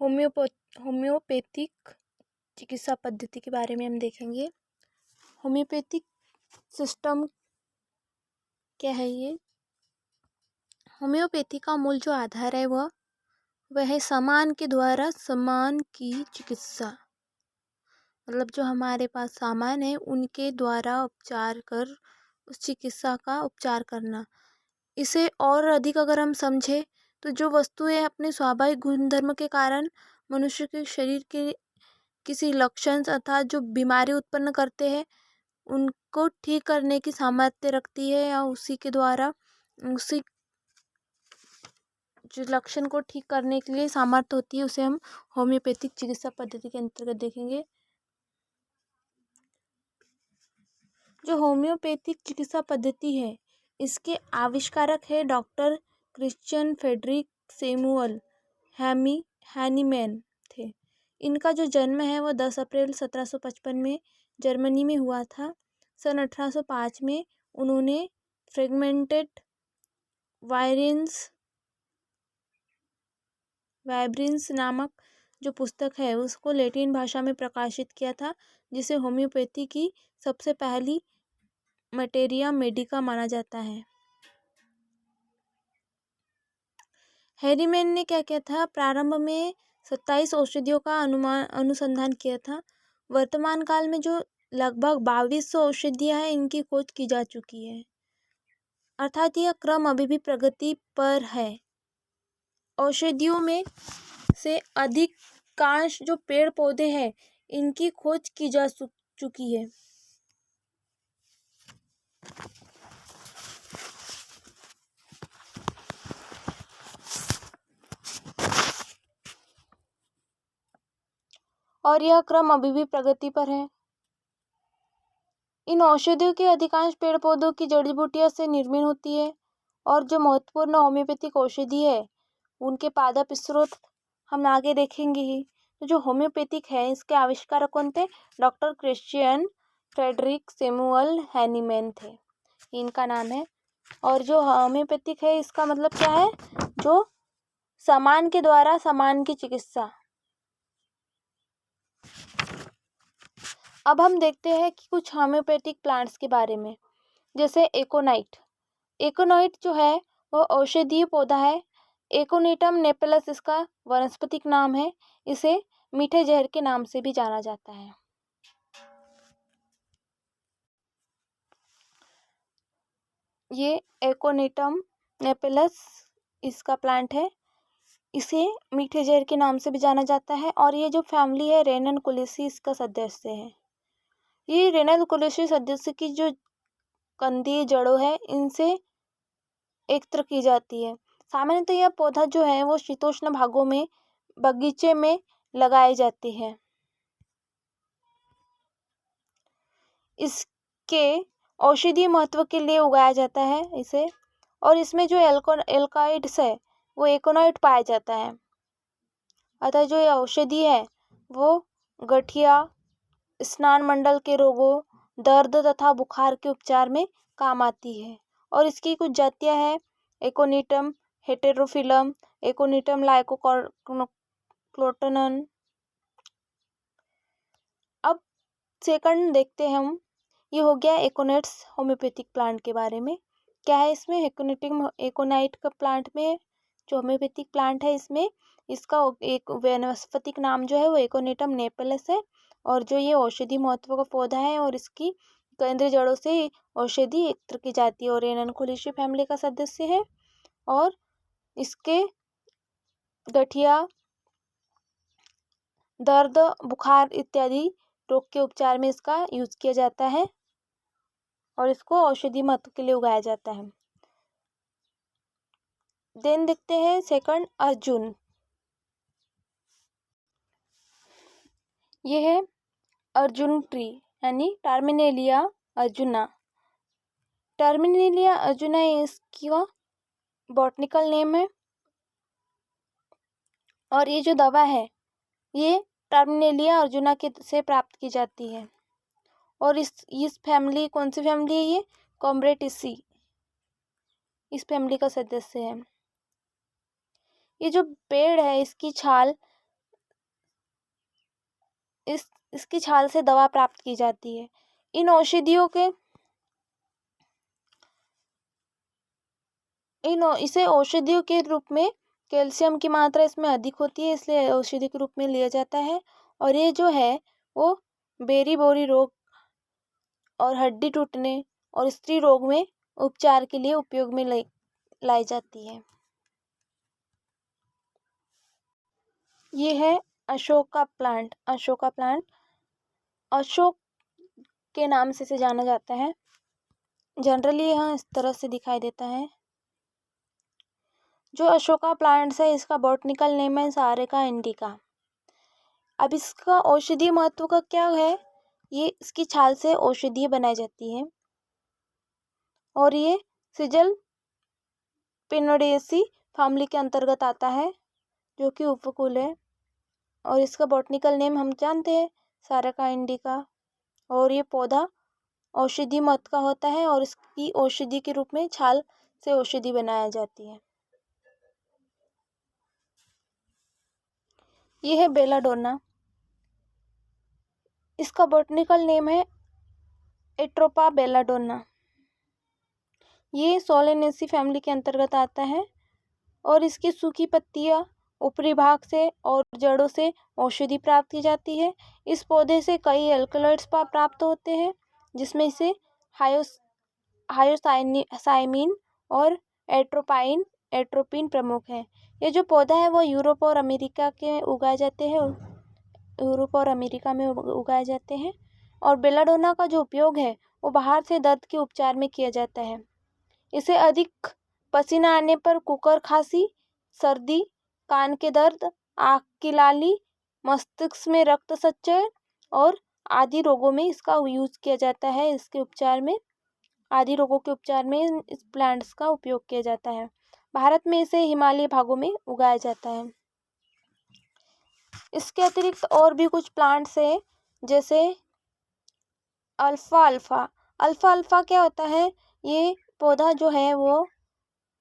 होम्योपो homeopathic चिकित्सा पद्धति के बारे में हम देखेंगे। होम्योपैथिक सिस्टम क्या है ये? होम्योपैथी का मूल जो आधार है वह है समान के द्वारा समान की चिकित्सा। मतलब जो हमारे पास सामान है उनके द्वारा उपचार कर उस चिकित्सा का उपचार करना। इसे और अधिक अगर हम समझें तो जो वस्तुएं अपने स्वाभाविक गुणधर्म के कारण मनुष्य के शरीर के किसी लक्षण तथा जो बीमारी उत्पन्न करते हैं उनको ठीक करने की सामर्थ्य रखती है, या उसी के द्वारा उसी जो लक्षण को ठीक करने के लिए सामर्थ्य होती है उसे हम होम्योपैथिक चिकित्सा पद्धति के अंतर्गत देखेंगे। जो होम्योपैथिक चिकित्सा पद्धति है इसके आविष्कारक है doctor Christian Friedrich Samuel Hahnemann थे। इनका जो जन्म है वह 10 अप्रैल 1755 में जर्मनी में हुआ था। सन 1805 में उन्होंने फ्रेगमेंटेड वाइब्रेंस नामक जो पुस्तक है उसको लैटिन भाषा में प्रकाशित किया था, जिसे होम्योपैथी की सबसे पहली मटेरिया मेडिका माना जाता है। हैरीमैन ने क्या किया था? प्रारंभ में 27 औषधियों का अनुसंधान किया था। वर्तमान काल में जो लगभग 2200 औषधियाँ हैं इनकी खोज की जा चुकी है, अर्थात यह क्रम अभी भी प्रगति पर है। औषधियों में से अधिकांश जो पेड़ पौधे हैं इनकी खोज की जा चुकी है। और यह क्रम अभी भी प्रगति पर है। इन औषधियों के अधिकांश पेड़ पौधों की जड़ी बूटियों से निर्मित होती है, और जो महत्वपूर्ण होम्योपैथिक औषधि है उनके पादप स्रोत हम आगे देखेंगे ही। तो जो होम्योपैथिक है इसके आविष्कारक कौन थे? Doctor Christian Friedrich Samuel Hahnemann थे, इनका नाम है। और जो होम्योपैथिक है इसका मतलब क्या है? जो समान के द्वारा समान की चिकित्सा। अब हम देखते हैं कि कुछ होम्योपैथिक प्लांट्स के बारे में, जैसे एकोनाइट। एकोनाइट जो है वह औषधीय पौधा है। एकोनिटम नेपेलस इसका वनस्पतिक नाम है। इसे मीठे जहर के नाम से भी जाना जाता है। ये एकोनिटम नेपेलस इसका प्लांट है, इसे मीठे जहर के नाम से भी जाना जाता है। और ये जो फैमिली है रेननकुलेसी इसका सदस्य है। ये रेननकुलेसी सदस्य की जो कंदी जड़ों है इनसे एकत्र की जाती है। सामान्यतः यह पौधा जो है वो शीतोष्ण भागों में बगीचे में लगाए जाते हैं। इसके औषधीय महत्व के लिए उगाया जाता है इसे, और इसमें जो एल्काइड्स है वो एकोनाइट पाया जाता है। अतः जो ये औषधि है वो गठिया, स्नान मंडल के रोगों, दर्द तथा बुखार के उपचार में काम आती है। और इसकी कुछ जातियां हैं: एकोनिटम हेटेरोफिलम, एकोनिटम लाइकोक्लोटनन। अब सेकंड देखते हैं हम, ये हो गया एकोनाइट्स होम्योपैथिक प्लांट के बारे में। क्या है इसमें? एकोनाइट का प्लांट में जो होम्योपैथिक प्लांट है इसमें इसका एक वनस्पतिक नाम जो है वो एकोनिटम नेपेलस है, और जो ये औषधि महत्व का पौधा है और इसकी केंद्रीय जड़ों से औषधि एकत्र की जाती है, और रेननकुलेसी फैमिली का सदस्य है। और इसके गठिया, दर्द, बुखार इत्यादि रोग के उपचार में इसका यूज किया जाता है, और इसको औषधि महत्व के लिए उगाया जाता है। देन देखते हैं सेकंड अर्जुन। ये है अर्जुन ट्री यानी टर्मिनेलिया अर्जुना। टर्मिनेलिया अर्जुना इसका बॉटनिकल नेम है, और ये जो दवा है ये टर्मिनेलिया अर्जुना के से प्राप्त की जाती है। और इस फैमिली, कौन सी फैमिली है ये? कॉम्ब्रेटिसी इस फैमिली का सदस्य है। ये जो पेड़ है इसकी छाल इसकी छाल से दवा प्राप्त की जाती है। इन औषधियों के इसे औषधियों के रूप में कैल्शियम की मात्रा इसमें अधिक होती है, इसलिए औषधि के रूप में लिया जाता है। और ये जो है वो बेरी बोरी रोग और हड्डी टूटने और स्त्री रोग में उपचार के लिए उपयोग में लाई जाती है। ये है अशोका प्लांट। अशोक के नाम से इसे जाना जाता है। जनरली यहाँ इस तरह से दिखाई देता है। जो अशोका प्लांट्स है इसका बॉटनिकल नेम है सारेका इंडिका। अब इसका औषधीय महत्व का क्या है, ये इसकी छाल से औषधि बनाई जाती है और ये सिजल पिनोडेसी फैमिली के अंतर्गत आता है जो कि उपकुल है। और इसका बॉटनिकल नेम हम जानते हैं सारेका इंडिका। और ये पौधा औषधि महत्व का होता है और इसकी औषधि के रूप में छाल से औषधि बनाया जाती है। ये है बेलाडोना। इसका बॉटनिकल नेम है एट्रोपा बेलाडोना। ये सोलेनेसी फैमिली के अंतर्गत आता है और इसकी सूखी पत्तियां ऊपरी भाग से और जड़ों से औषधि प्राप्त की जाती है। इस पौधे से कई एल्कलॉइड्स प्राप्त होते हैं जिसमें से हायोसाइमिन और एट्रोपिन प्रमुख हैं। ये जो पौधा है वो यूरोप और अमेरिका में उगाए जाते हैं। और बेलाडोना का जो उपयोग है वो बाहर से दर्द के उपचार में किया जाता है। इसे अधिक पसीना आने पर कुकर खांसी, सर्दी, कान के दर्द, आँख की लाली, मस्तिष्क में रक्त संचय और आदि रोगों में इसका यूज किया जाता है। आदि रोगों के उपचार में इस प्लांट्स का उपयोग किया जाता है। भारत में इसे हिमालयी भागों में उगाया जाता है। इसके अतिरिक्त और भी कुछ प्लांट्स हैं जैसे अल्फा क्या होता है, ये पौधा जो है वो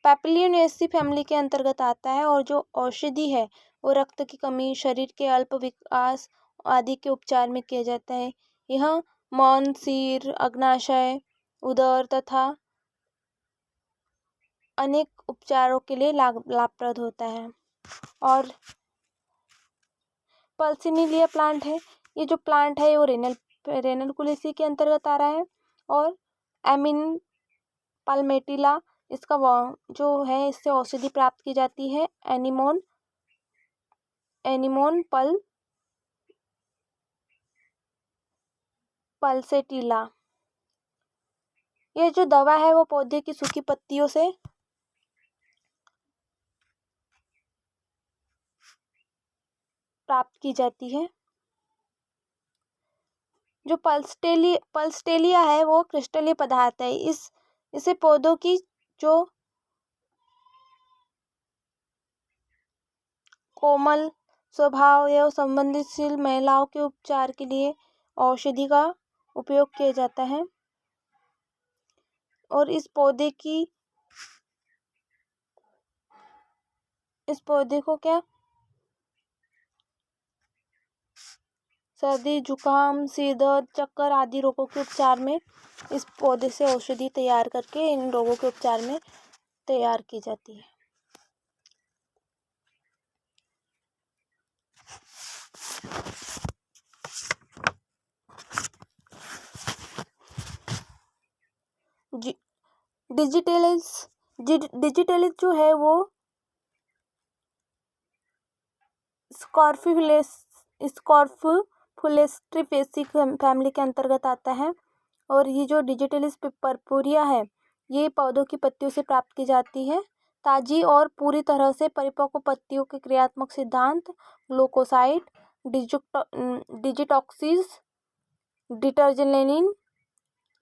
पैपिलियोनेसी फैमिली के अंतर्गत आता है और जो औषधि है वो रक्त की कमी, शरीर के अल्प विकास आदि के उपचार में किया जाता है। यह मौन, सिर, अग्नाशय, उदर तथा अनेक उपचारों के लिए लाभप्रद होता है। और पल्सिनिलिया प्लांट है। ये जो प्लांट है वो रेनलकुलेसी के अंतर्गत आ रहा है। और एमिन पाल्मेटिला इसका जो है इससे औषधि प्राप्त की जाती है। Anemone pulsatilla. ये जो दवा है वो पौधे की सूखी पत्तियों से प्राप्त की जाती है। जो पल्सटेलिया है वो क्रिस्टलीय पदार्थ है। इसे पौधों की जो कोमल स्वभाव एवं संवेदनशील महिलाओं के उपचार के लिए औषधि का उपयोग किया जाता है। और इस पौधे को सर्दी, जुकाम, सिर दर्द, चक्कर आदि रोगों के उपचार में इस पौधे से औषधि तैयार करके इन रोगों के उपचार में तैयार की जाती है। डिजिटलिस जो है वो स्कॉर्फुलेस्ट्रिफेसी फैमिली के अंतर्गत आता है। और ये जो डिजिटलिस पर्पुरिया है ये पौधों की पत्तियों से प्राप्त की जाती है। ताजी और पूरी तरह से परिपक्व पत्तियों के क्रियात्मक सिद्धांत ग्लूकोसाइड, डिजिटॉक्सिस,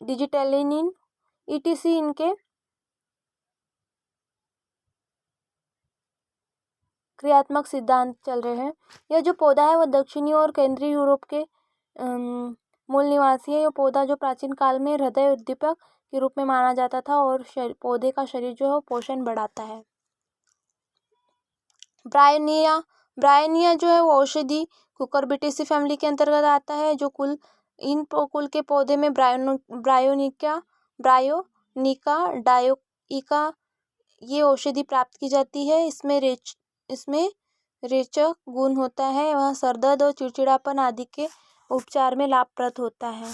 डिजिटेलिनिन ईटीसी इनके क्रियात्मक सिद्धांत चल रहे हैं। यह जो पौधा है वो दक्षिणी और केंद्रीय यूरोप के मूल निवासी है। यह पौधा जो प्राचीन काल में हृदय उद्दीपक के रूप में माना जाता था और पौधे का शरीर जो है वो पोषण बढ़ाता है। ब्रायोनिया ब्रायनिया जो है वो औषधि कुकुरबिटेसी फैमिली के अंतर्गत आता है। जो कुल के पौधे में ब्रायोनिका डायोइका ये औषधि प्राप्त की जाती है। इसमें रेचक गुण होता है। वह सर दर्द और चिड़चिड़ापन आदि के उपचार में लाभप्रद होता है।